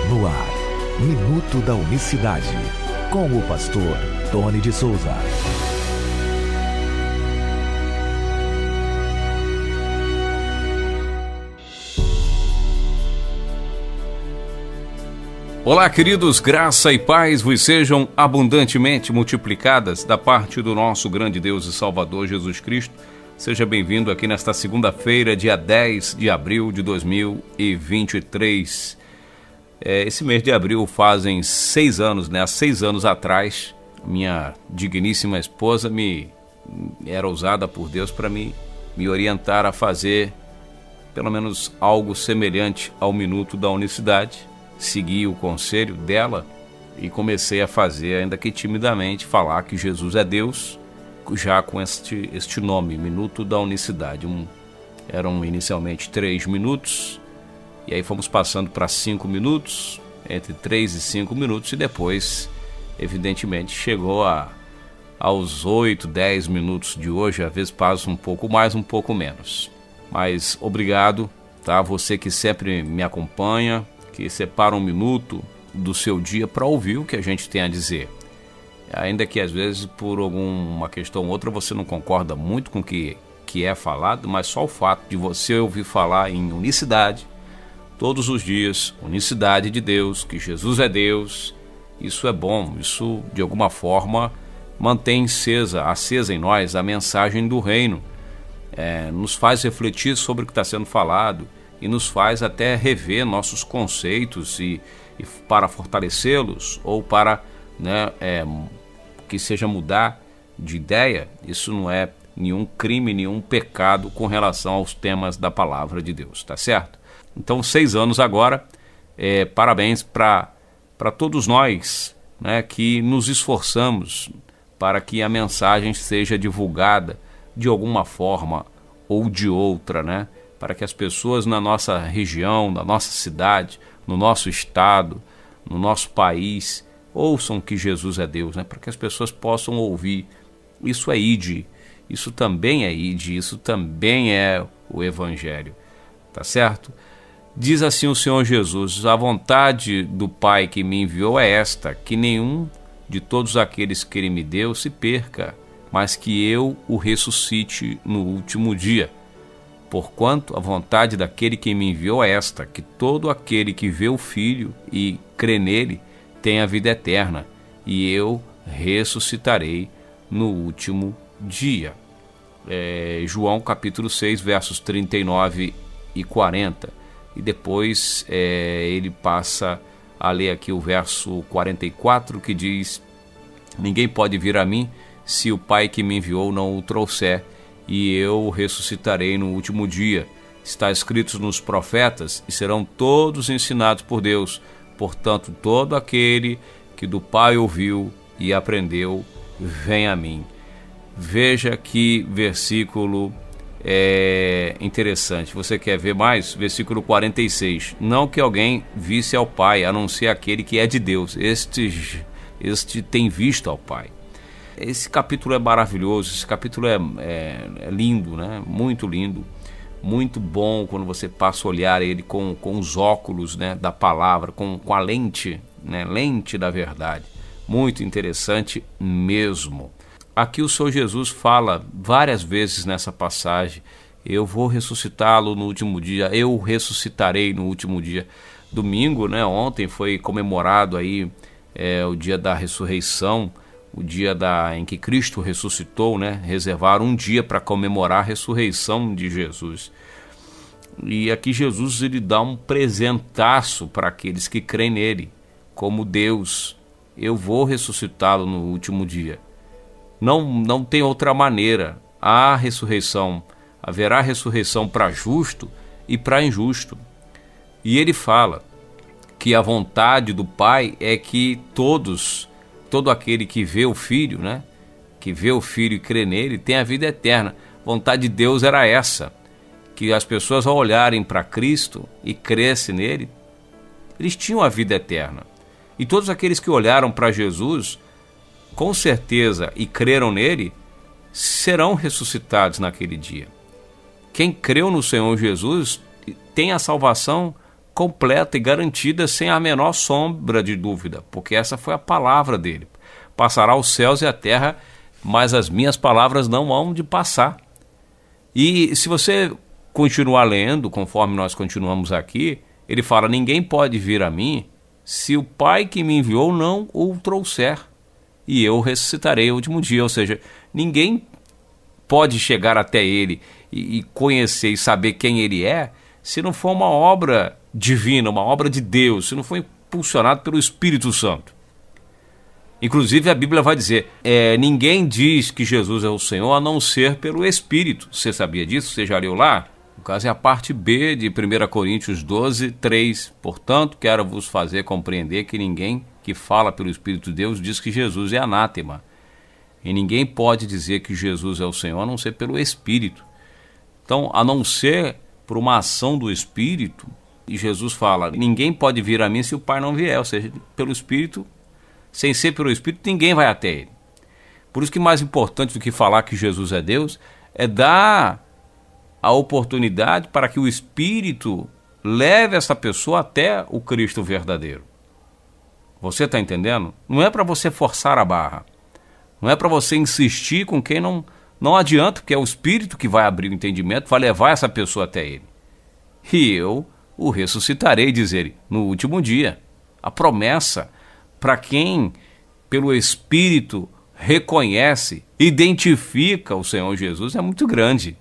No ar, Minuto da Unicidade, com o pastor Tony de Souza. Olá, queridos, graça e paz vos sejam abundantemente multiplicadas da parte do nosso grande Deus e Salvador Jesus Cristo. Seja bem-vindo aqui nesta segunda-feira, dia 10 de abril de 2023. Esse mês de abril fazem 6 anos, né? Há 6 anos atrás, minha digníssima esposa era usada por Deus para me orientar a fazer pelo menos algo semelhante ao Minuto da Unicidade. Segui o conselho dela e comecei a fazer, ainda que timidamente, falar que Jesus é Deus, já com este nome, Minuto da Unicidade. Eram inicialmente 3 minutos, e aí fomos passando para 5 minutos, entre 3 e 5 minutos, e depois, evidentemente, chegou aos 8, 10 minutos de hoje. Às vezes passa um pouco mais, um pouco menos. Mas obrigado, tá? Você que sempre me acompanha, que separa um minuto do seu dia para ouvir o que a gente tem a dizer. Ainda que às vezes por alguma questão ou outra você não concorda muito com o que é falado, mas só o fato de você ouvir falar em unicidade, todos os dias, unicidade de Deus, que Jesus é Deus, isso é bom, isso de alguma forma mantém acesa em nós a mensagem do reino, nos faz refletir sobre o que está sendo falado, e nos faz até rever nossos conceitos e para fortalecê-los ou para que seja mudar de ideia. Isso não é nenhum crime, nenhum pecado com relação aos temas da palavra de Deus, tá certo? Então, 6 anos agora, parabéns para todos nós, né, que nos esforçamos para que a mensagem seja divulgada de alguma forma ou de outra, né? Para que as pessoas na nossa região, na nossa cidade, no nosso estado, no nosso país, ouçam que Jesus é Deus, né? Para que as pessoas possam ouvir. Isso é ide, isso também é ide, isso também é o Evangelho, tá certo? Diz assim o Senhor Jesus: a vontade do Pai que me enviou é esta, que nenhum de todos aqueles que Ele me deu se perca, mas que eu o ressuscite no último dia. Porquanto a vontade daquele que me enviou é esta, que todo aquele que vê o Filho e crê nele tem a vida eterna, e eu ressuscitarei no último dia. João capítulo 6, versos 39 e 40. E depois ele passa a ler aqui o verso 44, que diz: ninguém pode vir a mim se o Pai que me enviou não o trouxer, e eu o ressuscitarei no último dia. Está escrito nos profetas, e serão todos ensinados por Deus. Portanto, todo aquele que do Pai ouviu e aprendeu, vem a mim. Veja que versículo interessante. Você quer ver mais? Versículo 46. Não que alguém visse ao Pai, a não ser aquele que é de Deus. Este tem visto ao Pai. Esse capítulo é maravilhoso, esse capítulo é lindo, né? Muito lindo, muito bom quando você passa a olhar ele com os óculos, né, da palavra, com a lente, né, lente da verdade. Muito interessante mesmo. Aqui o Senhor Jesus fala várias vezes nessa passagem: eu vou ressuscitá-lo no último dia, eu ressuscitarei no último dia. Domingo, né, ontem foi comemorado aí o dia da ressurreição, o dia em que Cristo ressuscitou, né? Reservaram um dia para comemorar a ressurreição de Jesus. E aqui Jesus ele dá um presentaço para aqueles que creem nele, como Deus. Eu vou ressuscitá-lo no último dia. Não tem outra maneira. Há ressurreição, haverá ressurreição para justo e para injusto. E ele fala que a vontade do Pai é que todo aquele que vê o Filho, né, que vê o Filho e crê nele, tem a vida eterna. A vontade de Deus era essa, que as pessoas, ao olharem para Cristo e crescem nele, eles tinham a vida eterna. E todos aqueles que olharam para Jesus, com certeza, e creram nele, serão ressuscitados naquele dia. Quem creu no Senhor Jesus tem a salvação completa e garantida sem a menor sombra de dúvida, porque essa foi a palavra dele. Passará os céus e a terra, mas as minhas palavras não hão de passar. E se você continuar lendo, conforme nós continuamos aqui, ele fala: ninguém pode vir a mim se o Pai que me enviou não o trouxer, e eu ressuscitarei o último dia. Ou seja, ninguém pode chegar até ele e conhecer e saber quem ele é se não for uma obra divina, uma obra de Deus, se não for impulsionado pelo Espírito Santo. Inclusive a Bíblia vai dizer, ninguém diz que Jesus é o Senhor a não ser pelo Espírito. Você sabia disso? Você já leu lá? No caso é a parte B de 1 Coríntios 12, 3. Portanto, quero vos fazer compreender que ninguém que fala pelo Espírito de Deus diz que Jesus é anátema. E ninguém pode dizer que Jesus é o Senhor a não ser pelo Espírito. Então, a não ser por uma ação do Espírito, e Jesus fala, ninguém pode vir a mim se o Pai não vier. Ou seja, pelo Espírito, sem ser pelo Espírito, ninguém vai até ele. Por isso que mais importante do que falar que Jesus é Deus, é dar a oportunidade para que o Espírito leve essa pessoa até o Cristo verdadeiro. Você está entendendo? Não é para você forçar a barra. Não é para você insistir com quem não adianta, porque é o Espírito que vai abrir o entendimento, vai levar essa pessoa até ele. E eu o ressuscitarei, diz ele, no último dia. A promessa para quem, pelo Espírito, reconhece, identifica o Senhor Jesus é muito grande.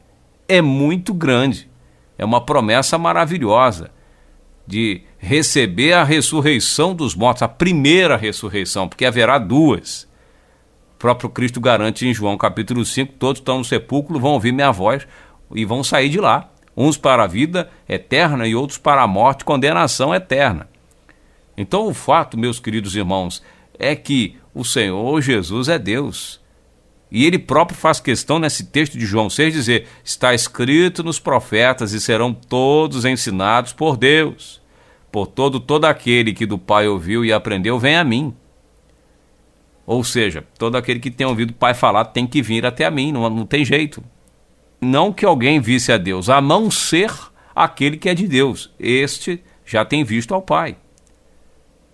É muito grande. É uma promessa maravilhosa de receber a ressurreição dos mortos, a primeira ressurreição, porque haverá duas. O próprio Cristo garante em João capítulo 5, todos estão no sepulcro, vão ouvir minha voz e vão sair de lá. Uns para a vida eterna e outros para a morte, condenação eterna. Então o fato, meus queridos irmãos, é que o Senhor Jesus é Deus. E ele próprio faz questão nesse texto de João 6 dizer, está escrito nos profetas e serão todos ensinados por Deus. Por todo aquele que do Pai ouviu e aprendeu, vem a mim. Ou seja, todo aquele que tem ouvido o Pai falar tem que vir até a mim, não tem jeito. Não que alguém visse a Deus, a não ser aquele que é de Deus. Este já tem visto ao Pai.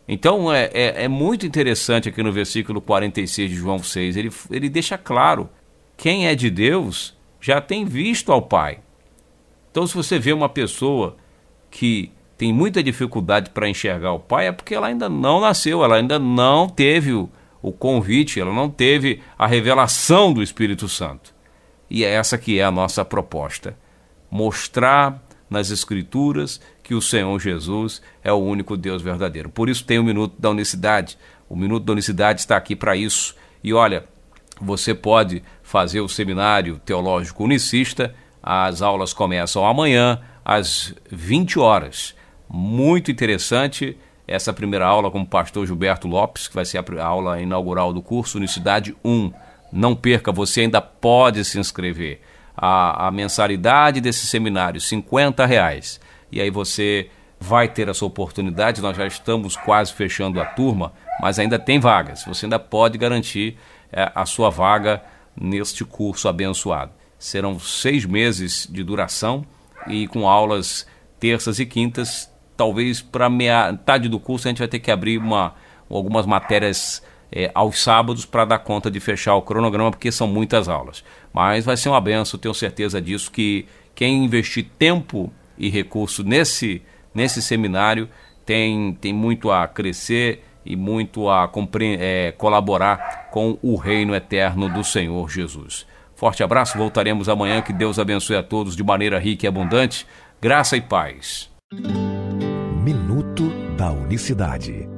Então é muito interessante aqui no versículo 46 de João 6, ele deixa claro, quem é de Deus já tem visto ao Pai. Então se você vê uma pessoa que tem muita dificuldade para enxergar o Pai, é porque ela ainda não nasceu, ela ainda não teve o convite, ela não teve a revelação do Espírito Santo. E é essa que é a nossa proposta, mostrar nas Escrituras que o Senhor Jesus é o único Deus verdadeiro. Por isso tem o Minuto da Unicidade. O Minuto da Unicidade está aqui para isso. E olha, você pode fazer o Seminário Teológico Unicista. As aulas começam amanhã, às 20 horas. Muito interessante essa primeira aula com o pastor Gilberto Lopes, que vai ser a aula inaugural do curso Unicidade 1. Não perca, você ainda pode se inscrever. A mensalidade desse seminário, R$50. E aí você vai ter essa oportunidade, nós já estamos quase fechando a turma, mas ainda tem vagas, você ainda pode garantir a sua vaga neste curso abençoado. Serão 6 meses de duração e com aulas terças e quintas, talvez para metade do curso a gente vai ter que abrir algumas matérias aos sábados para dar conta de fechar o cronograma, porque são muitas aulas. Mas vai ser uma benção, tenho certeza disso, que quem investir tempo e recurso nesse seminário tem muito a crescer e muito a colaborar com o reino eterno do Senhor Jesus. Forte abraço, voltaremos amanhã, que Deus abençoe a todos de maneira rica e abundante, graça e paz. Minuto da Unicidade.